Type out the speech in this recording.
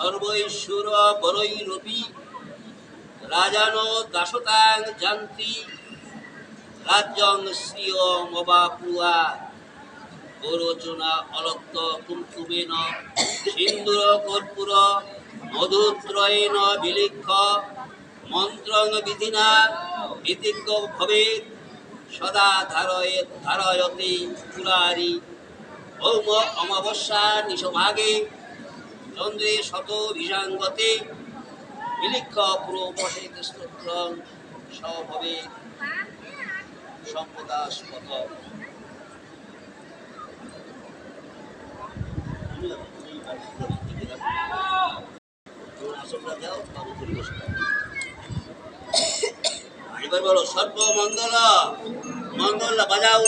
সর্বৈশ্বর বরৈ রবি রাজান দাসতাং জান্তি রাজ্যং শ্রিয় মবাপুয়া গোরচনা অলক্ত কুমকুমেন সিন্দুর কর্পূর মধুত্রয়েন বিলিক্ষ মন্ত্রং বিধিনা বিধিজ্ঞ ভবেৎ সদা ধারয়তে পুরারি ভৌম অমাবস্যা নিশভাগে চন্দ্রে শত ভিষাঙ্গতে বিলিক্ষ পুরোপসেত স্তোত্রং সভবে সম্পদাস্পদ। এবার বলো সর্বমঙ্গল মঙ্গল বাজাও।